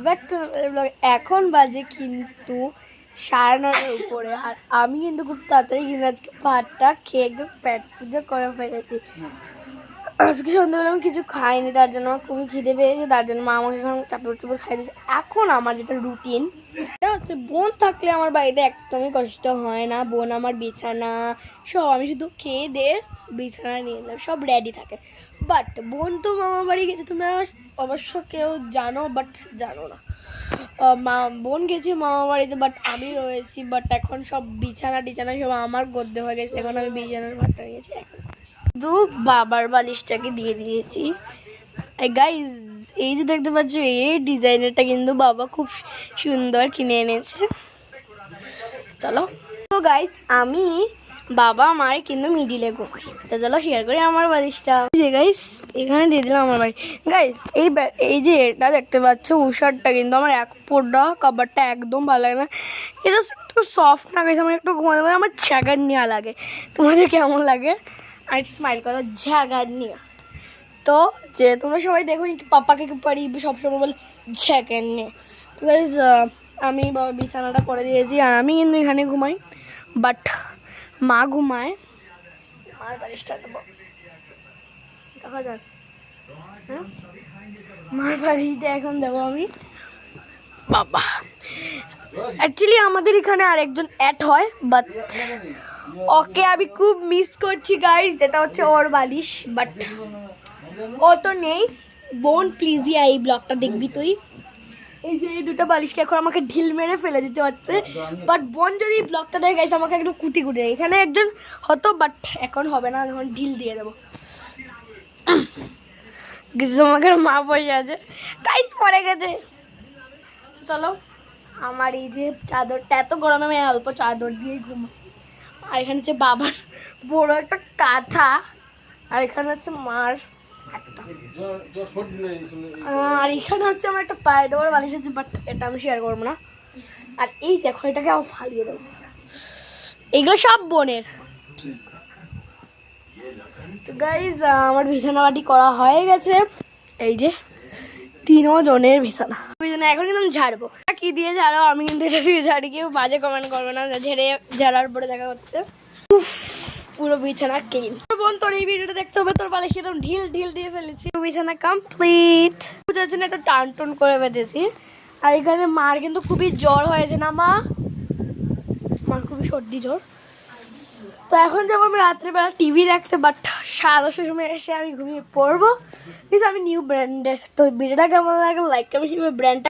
Back to blog. এখন বাজে কিন্তু 9:30 উপরে, আর আমি কিন্তু খুব তাড়াতাড়ি কিন্তু আজকে ভাতটা খেয়ে একদম পেট পুজো করে ফেলেছি। আজকে সন্ধ্যাবেলা আমি কিছু খাইনি, তার জন্য আমার খুবই খিদে পেয়েছে, তার জন্য মা আমাকে এখন চাপড় চুপড় খাই দিয়েছে। এখন আমার যেটা রুটিন সেটা হচ্ছে, বোন থাকলে আমার বাড়িতে একদমই কষ্ট হয় না। বোন আমার বিছানা সব, আমি শুধু খেয়ে দিয়ে বিছানা নিয়ে নিলাম, সব রেডি থাকে। বাট বোন তো মামা বাড়ি গেছে, তোমরা অবশ্য কেউ জানো বাট জানো না। বোন গেছে মামা বাড়িতে, বাট আমি রয়েছি। বাট এখন সব বিছানা টিছানা সব আমার গদ্দে হয়ে গেছে, এখন আমি বিছানার ভাতটা নিয়েছি। এখন শুধু বাবার বালিশটাকে দিয়ে দিয়েছি। গাইজ, এই যে দেখতে পাচ্ছ, এই ডিজাইনারটা কিন্তু বাবা খুব সুন্দর কিনে এনেছে। চলো তো গাইজ, আমি বাবা মায়ের কিন্তু মিডিলে ঘুমাই, তো চলো শেয়ার করি আমার বালিশটা। যে গাইজ এখানে দিয়ে দিলাম আমার বাড়ি। গাইজ এই যে এটা দেখতে পাচ্ছ, উষারটা কিন্তু আমার এক ফোঁটা কাবারটা একদম ভালো লাগে না। এটা একটু সফট না গাইজ, আমার একটু ঘুমাতে পারে, আমার ঝ্যাগার নেওয়া লাগে। তোমাদের কেমন লাগে? আর একটু স্মাইল করো, ঝ্যাগার নেওয়া। তো যে তোমরা সবাই দেখো পাপাকে পারি সবসময় বলে ঝ্যাগার নিয়ে। তো গাইজ আমি বিছানাটা করে দিয়েছি, আর আমি কিন্তু এখানে ঘুমাই। বাট মা ঘুমায়, মার বালিশটা দেবো, দেখা যাক। হ্যাঁ, মার বালিশটা এখন দেবো আমি। বাবা অ্যাকচুয়ালি আমাদের এখানে আরেকজন অ্যাড হয়, বাট ওকে আমি খুব মিস করছি গাইজ, যেটা হচ্ছে ওর বালিশ। বাট ও তো নেই। বোন প্লিজই এই ব্লগটা দেখবি তুই। এই যে এই দুটো বালিশকে এখন আমাকে ঢিল মেরে ফেলে দিতে হচ্ছে। বাট বোন যদি ব্লগটা দেখে গেছে আমাকে একদম কুটি কুটি, এখানে একজন হতো বাট এখন হবে না, এখন ঢিল দিয়ে দেবো। আমাকে মা বসে আছে, টাইট পড়ে গেছে। চলো, আমার এই যে চাদরটা, এত গরমে আমি অল্প চাদর দিয়ে ঘুমাই। আর এখানে হচ্ছে বাবার বড় একটা কাঁথা, আর এখানে হচ্ছে মার একটা, আর এখানে হচ্ছে আমার একটা পায়ে দেওয়ার বালিশ আছে, বাট এটা আমি শেয়ার করবো না। আর এই যে এখন এটাকে আমি ফালিয়ে দেবো, এগুলো সব বোনের। তো গাইজ আমার বিছানা বাটি করা হয়ে গেছে। এই যে 3 জনের বিছানা এখন কিন্তু আমি ঝাড়বো। কি দিয়ে ঝাড়ো? আমি কিন্তু এটা দিয়ে ঝাড়ি, কেউ বাজে কমেন্ট করবে না। ঝেড়ে ঝাড়ার পরে দেখা হচ্ছে পুরো বিছানা ক্লিন। বোন, তোর এই ভিডিওটা দেখতে হবে, তোর বালিশ এরকম ঢিল ঢিল দিয়ে ফেলেছি। বিছানা কমপ্লিট। পূজার জন্য একটা টান টুন করে বেঁধেছি। আর এখানে মার কিন্তু খুবই জ্বর হয়েছে না মা? মার খুবই সর্দি জ্বর। তো এখন যাবো আমি রাত্রেবেলা টিভি দেখতে, বাট 10:30 সময় এসে আমি ঘুমিয়ে পড়বো। আমি নিউ ব্র্যান্ডের। তো ভিডিওটা কেমন লাগে লাইক কমেন্ট, ব্র্যান্ডটা